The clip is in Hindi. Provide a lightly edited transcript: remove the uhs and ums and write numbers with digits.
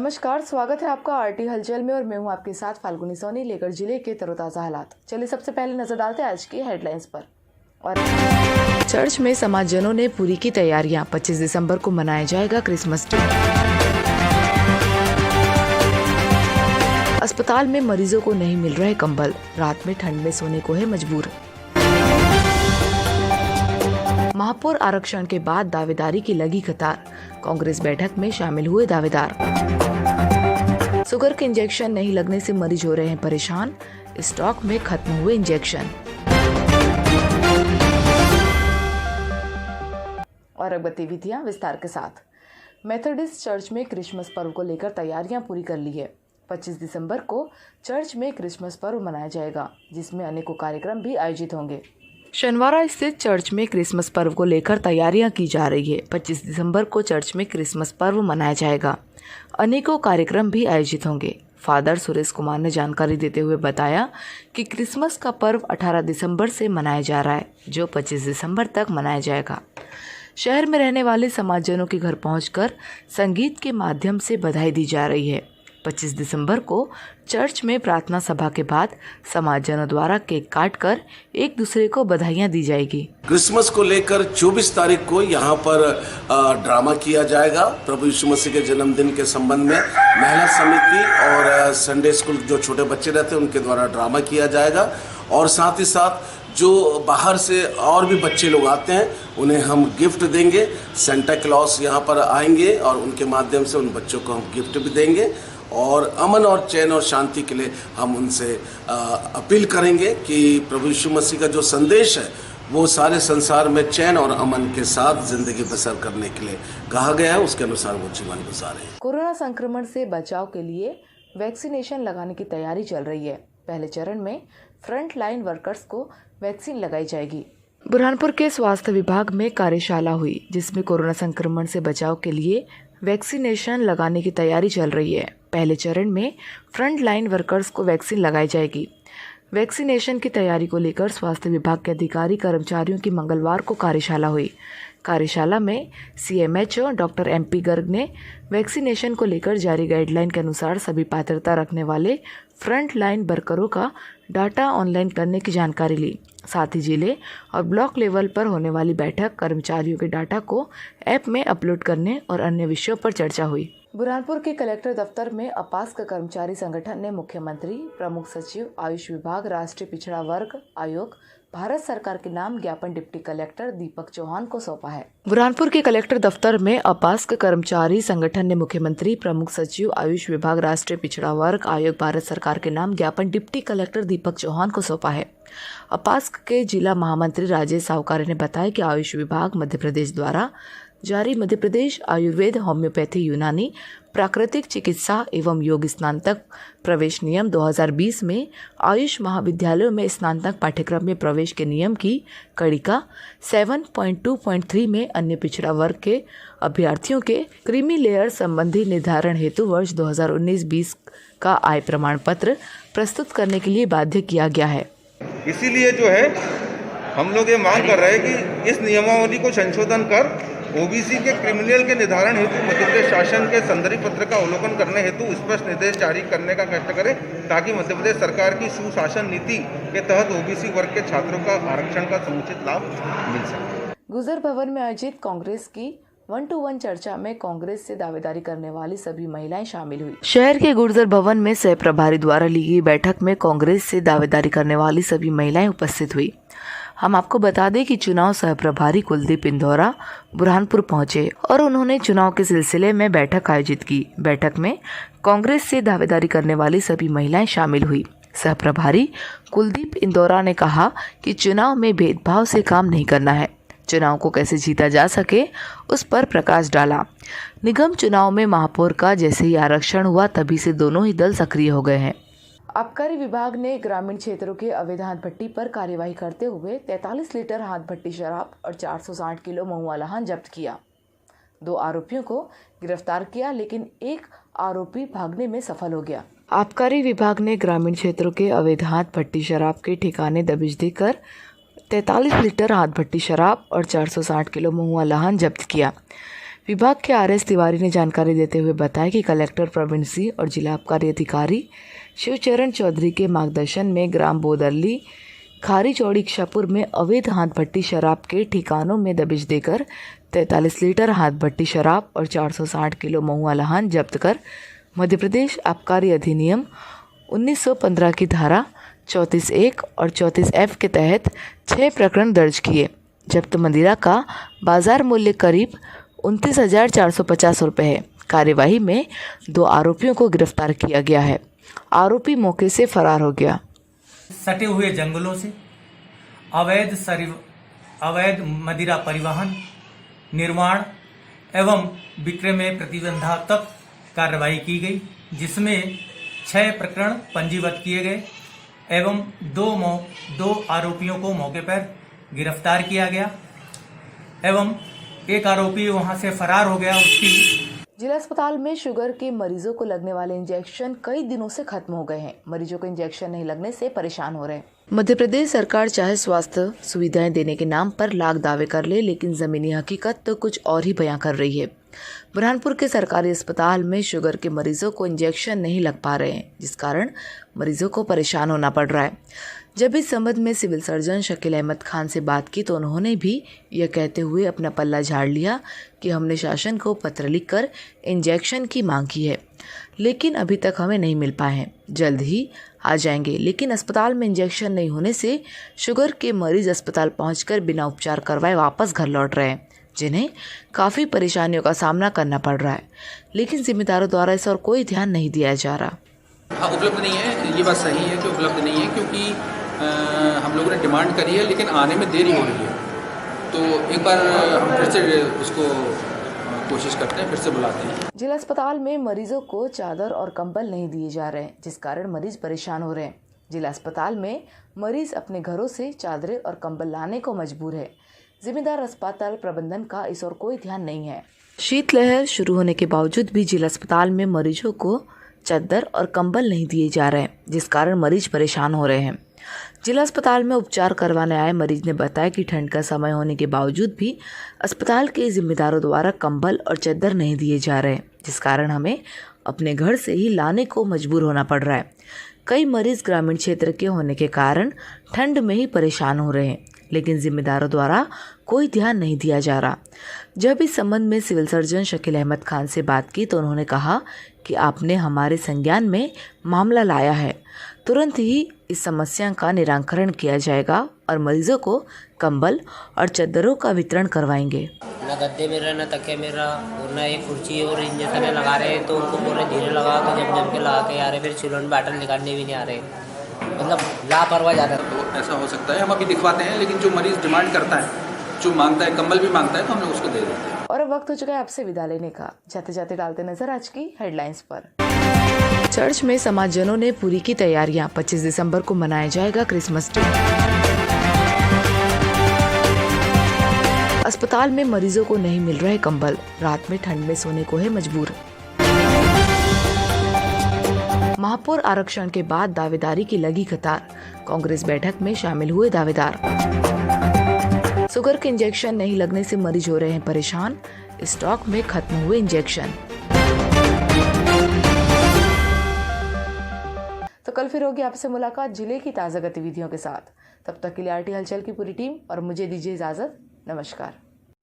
नमस्कार, स्वागत है आपका आरटी हलचल में और मैं हूं आपके साथ फाल्गुनी सोनी लेकर जिले के तरोताज़ा हालात। चलिए सबसे पहले नजर डालते हैं आज की हेडलाइंस पर। और चर्च में समाजजनों ने पूरी की तैयारियां। 25 दिसंबर को मनाया जाएगा क्रिसमस डे। अस्पताल में मरीजों को नहीं मिल रहे कंबल, रात में ठंड में सोने को है मजबूर। महापौर आरक्षण के बाद दावेदारी की लगी कतार, कांग्रेस बैठक में शामिल हुए दावेदार। शुगर के इंजेक्शन नहीं लगने से मरीज हो रहे हैं परेशान, स्टॉक में खत्म हुए इंजेक्शन। और अब गतिविधियां विस्तार के साथ। मेथोडिस्ट चर्च में क्रिसमस पर्व को लेकर तैयारियां पूरी कर ली है। 25 दिसंबर को चर्च में क्रिसमस पर्व मनाया जाएगा, जिसमें अनेकों कार्यक्रम भी आयोजित होंगे। शनिवार स्थित चर्च में क्रिसमस पर्व को लेकर तैयारियां की जा रही है। 25 दिसंबर को चर्च में क्रिसमस पर्व मनाया जाएगा, अनेकों कार्यक्रम भी आयोजित होंगे। फादर सुरेश कुमार ने जानकारी देते हुए बताया कि क्रिसमस का पर्व 18 दिसंबर से मनाया जा रहा है, जो 25 दिसंबर तक मनाया जाएगा। शहर में रहने वाले समाजजनों के घर पहुंचकर संगीत के माध्यम से बधाई दी जा रही है। 25 दिसंबर को चर्च में प्रार्थना सभा के बाद समाजजनों द्वारा केक काटकर एक दूसरे को बधाइयां दी जाएगी। क्रिसमस को लेकर 24 तारीख को यहाँ पर ड्रामा किया जाएगा। प्रभु यीशु मसीह के जन्मदिन के संबंध में महिला समिति और संडे स्कूल जो छोटे बच्चे रहते हैं उनके द्वारा ड्रामा किया जाएगा। और साथ ही साथ जो बाहर से और भी बच्चे लोग आते हैं उन्हें हम गिफ्ट देंगे। सेंटा क्लॉस यहाँ पर आएंगे और उनके माध्यम से उन बच्चों को हम गिफ्ट भी देंगे। और अमन और चैन और शांति के लिए हम उनसे अपील करेंगे कि प्रभु यीशु मसीह का जो संदेश है वो सारे संसार में चैन और अमन के साथ जिंदगी बसर करने के लिए कहा गया है, उसके अनुसार वो जीवन गुजारें। कोरोना संक्रमण से बचाव के लिए वैक्सीनेशन लगाने की तैयारी चल रही है। पहले चरण में फ्रंट लाइन वर्कर्स को वैक्सीन लगाई जाएगी। बुरहानपुर के स्वास्थ्य विभाग में कार्यशाला हुई, जिसमें कोरोना संक्रमण से बचाव के लिए वैक्सीनेशन लगाने की तैयारी चल रही है। पहले चरण में फ्रंट लाइन वर्कर्स को वैक्सीन लगाई जाएगी। वैक्सीनेशन की तैयारी को लेकर स्वास्थ्य विभाग के अधिकारी कर्मचारियों की मंगलवार को कार्यशाला हुई। कार्यशाला में CMHO डॉक्टर MP गर्ग ने वैक्सीनेशन को लेकर जारी गाइडलाइन के अनुसार सभी पात्रता रखने वाले फ्रंट लाइन वर्करों का डाटा ऑनलाइन करने की जानकारी ली। साथ ही जिले और ब्लॉक लेवल पर होने वाली बैठक, कर्मचारियों के डाटा को ऐप में अपलोड करने और अन्य विषयों पर चर्चा हुई। बुरहानपुर के कलेक्टर दफ्तर में अपास्क कर्मचारी संगठन ने मुख्यमंत्री, प्रमुख सचिव, आयुष विभाग, राष्ट्रीय पिछड़ा वर्ग आयोग, भारत सरकार के नाम ज्ञापन डिप्टी कलेक्टर दीपक चौहान को सौंपा है। बुरहानपुर के कलेक्टर दफ्तर में अपास्क कर्मचारी संगठन ने मुख्यमंत्री, प्रमुख सचिव, आयुष विभाग, राष्ट्रीय पिछड़ा वर्ग आयोग, भारत सरकार के नाम ज्ञापन डिप्टी कलेक्टर दीपक चौहान को सौंपा है। अपास्क के जिला महामंत्री राजेश साहूकार ने बताया कि आयुष विभाग मध्य प्रदेश द्वारा जारी मध्य प्रदेश आयुर्वेद, होम्योपैथी, यूनानी, प्राकृतिक चिकित्सा एवं योग स्नातक प्रवेश नियम 2020 में आयुष महाविद्यालयों में स्नातक पाठ्यक्रम में प्रवेश के नियम की कड़ी का 7.2.3 में अन्य पिछड़ा वर्ग के अभ्यर्थियों के क्रीमी लेयर संबंधी निर्धारण हेतु वर्ष 2019-20 का आय प्रमाण पत्र प्रस्तुत करने के लिए बाध्य किया गया है। इसीलिए जो है हम लोग ये मांग कर रहे हैं कि इस नियमावली को संशोधन कर OBC के क्रिमिनल के निर्धारण हेतु मध्य प्रदेश शासन के संदर्भ पत्र का अवलोकन करने हेतु स्पष्ट निर्देश जारी करने का कष्ट करें, ताकि मध्य प्रदेश सरकार की सुशासन नीति के तहत OBC वर्ग के छात्रों का आरक्षण का समुचित लाभ मिल सके। गुजर भवन में आयोजित कांग्रेस की 1-to-1 चर्चा में कांग्रेस से दावेदारी करने वाली सभी महिलाएं शामिल हुई। शहर के गुर्जर भवन में सह प्रभारी द्वारा ली गई बैठक में कांग्रेस से दावेदारी करने वाली सभी महिलाएं उपस्थित हुई। हम आपको बता दें कि चुनाव सह प्रभारी कुलदीप इंदौरा बुरहानपुर पहुंचे और उन्होंने चुनाव के सिलसिले में बैठक आयोजित की। बैठक में कांग्रेस से दावेदारी करने वाली सभी महिलाएं शामिल हुई। सह प्रभारी कुलदीप इंदौरा ने कहा कि चुनाव में भेदभाव से काम नहीं करना है, चुनाव को कैसे जीता जा सके उस पर प्रकाश डाला। निगम चुनाव में महापौर का जैसे ही आरक्षण हुआ तभी से दोनों ही दल सक्रिय हो गए हैं। आबकारी विभाग ने ग्रामीण क्षेत्रों के अवैध हाथ भट्टी पर कार्यवाही करते हुए 43 लीटर हाथ भट्टी शराब और 460 किलो महुआ लहान जब्त किया। 2 आरोपियों को गिरफ्तार किया, लेकिन एक आरोपी भागने में सफल हो गया। आबकारी विभाग ने ग्रामीण क्षेत्रों के अवैध हाथ भट्टी शराब के ठिकाने दबिश देकर 43 लीटर हाथ भट्टी शराब और 460 किलो महुआ लहान जब्त किया। विभाग के आर.एस. तिवारी ने जानकारी देते हुए बताया कि कलेक्टर प्रवीण सिंह और जिला आबकारी अधिकारी शिवचरण चौधरी के मार्गदर्शन में ग्राम बोदरली, खारी चौड़ी इच्छापुर में अवैध हाथ भट्टी शराब के ठिकानों में दबिश देकर 43 लीटर हाथ भट्टी शराब और 460 किलो महुआ लहान जब्त कर मध्य प्रदेश आबकारी अधिनियम 1915 की धारा 34(1) और 34(f) के तहत 6 प्रकरण दर्ज किए। जब्त मदिरा का बाजार मूल्य करीब 29,450 रुपये है। कार्यवाही में 2 आरोपियों को गिरफ्तार किया गया है। आरोपी मौके से फरार हो गया। सटे हुए जंगलों से अवैध मदिरा परिवहन, निर्माण एवं विक्रय में प्रतिबंधात्मक कार्रवाई की गई, जिसमें 6 प्रकरण पंजीबद्ध किए गए एवं 2 आरोपियों को मौके पर गिरफ्तार किया गया एवं एक आरोपी वहां से फरार हो गया। उसकी जिला अस्पताल में शुगर के मरीजों को लगने वाले इंजेक्शन कई दिनों से खत्म हो गए हैं। मरीजों को इंजेक्शन नहीं लगने से परेशान हो रहे हैं। मध्य प्रदेश सरकार चाहे स्वास्थ्य सुविधाएं देने के नाम पर लाख दावे कर ले, लेकिन जमीनी हकीकत तो कुछ और ही बयां कर रही है। बुरहानपुर के सरकारी अस्पताल में शुगर के मरीजों को इंजेक्शन नहीं लग पा रहे हैं, जिस कारण मरीजों को परेशान होना पड़ रहा है। जब इस संबंध में सिविल सर्जन शकील अहमद खान से बात की तो उन्होंने भी यह कहते हुए अपना पल्ला झाड़ लिया कि हमने शासन को पत्र लिखकर इंजेक्शन की मांग की है, लेकिन अभी तक हमें नहीं मिल पाए हैं। जल्द ही आ जाएंगे, लेकिन अस्पताल में इंजेक्शन नहीं होने से शुगर के मरीज अस्पताल पहुंचकर बिना उपचार करवाए वापस घर लौट रहे हैं, जिन्हें काफ़ी परेशानियों का सामना करना पड़ रहा है। लेकिन जिम्मेदारों द्वारा इस और कोई ध्यान नहीं दिया जा रहा। हाँ, उपलब्ध नहीं है, ये बात सही है कि उपलब्ध नहीं है, क्योंकि हम लोगों ने डिमांड करी है लेकिन आने में देरी हो रही है। तो एक बार हम फिर से उसको कोशिश करते हैं, फिर से बुलाते हैं। जिला अस्पताल में मरीजों को चादर और कंबल नहीं दिए जा रहे हैं, जिस कारण मरीज परेशान हो रहे हैं। जिला अस्पताल में मरीज अपने घरों से चादरें और कंबल लाने को मजबूर है। जिम्मेदार अस्पताल प्रबंधन का इस और कोई ध्यान नहीं है। शीतलहर शुरू होने के बावजूद भी जिला अस्पताल में मरीजों को चादर और कंबल नहीं दिए जा रहे हैं, जिस कारण मरीज परेशान हो रहे हैं। जिला अस्पताल में उपचार करवाने आए मरीज ने बताया कि ठंड का समय होने के बावजूद भी अस्पताल के जिम्मेदारों द्वारा कंबल और चादर नहीं दिए जा रहे हैं, जिस कारण हमें अपने घर से ही लाने को मजबूर होना पड़ रहा है। कई मरीज ग्रामीण क्षेत्र के होने के कारण ठंड में ही परेशान हो रहे हैं, लेकिन जिम्मेदारों द्वारा कोई ध्यान नहीं दिया जा रहा। जब इस संबंध में सिविल सर्जन शकील अहमद खान से बात की तो उन्होंने कहा कि आपने हमारे संज्ञान में मामला लाया है, तुरंत ही इस समस्या का निराकरण किया जाएगा और मरीजों को कंबल और चादरों का वितरण करवाएंगे। ना गद्दे मेरा, ना तकिया मेरा और ना एक कुर्सी और इंजेक्शन लगा रहे हैं, तो उनको बोल रहे धीरे लगा, तो जम के लगा के आ रहे, फिर चिलोन बैटल निकालने भी नहीं आ रहे, मतलब लापरवाह ज़्यादा। तो ऐसा हो सकता है, हम अभी दिखवाते हैं, लेकिन जो मरीज़ डिमांड करता है, जो मांगता है, कंबल भी मांगता है, तो हम लोग उसको दे देते हैं। और अब वक्त हो चुका है आपसे विदा लेने का। जाते जाते डालते नजर आज की हेडलाइंस पर। चर्च में समाजजनों ने पूरी की तैयारियां। 25 दिसंबर को मनाया जाएगा क्रिसमस डे। अस्पताल में मरीजों को नहीं मिल रहे कंबल, रात में ठंड में सोने को है मजबूर। महापौर आरक्षण के बाद दावेदारी की लगी कतार, कांग्रेस बैठक में शामिल हुए दावेदार। शुगर के इंजेक्शन नहीं लगने से मरीज हो रहे हैं परेशान, स्टॉक में खत्म हुए इंजेक्शन। तो कल फिर होगी आपसे मुलाकात जिले की ताज़ा गतिविधियों के साथ। तब तक के लिए आरटी हलचल की पूरी टीम और मुझे दीजिए इजाजत। नमस्कार।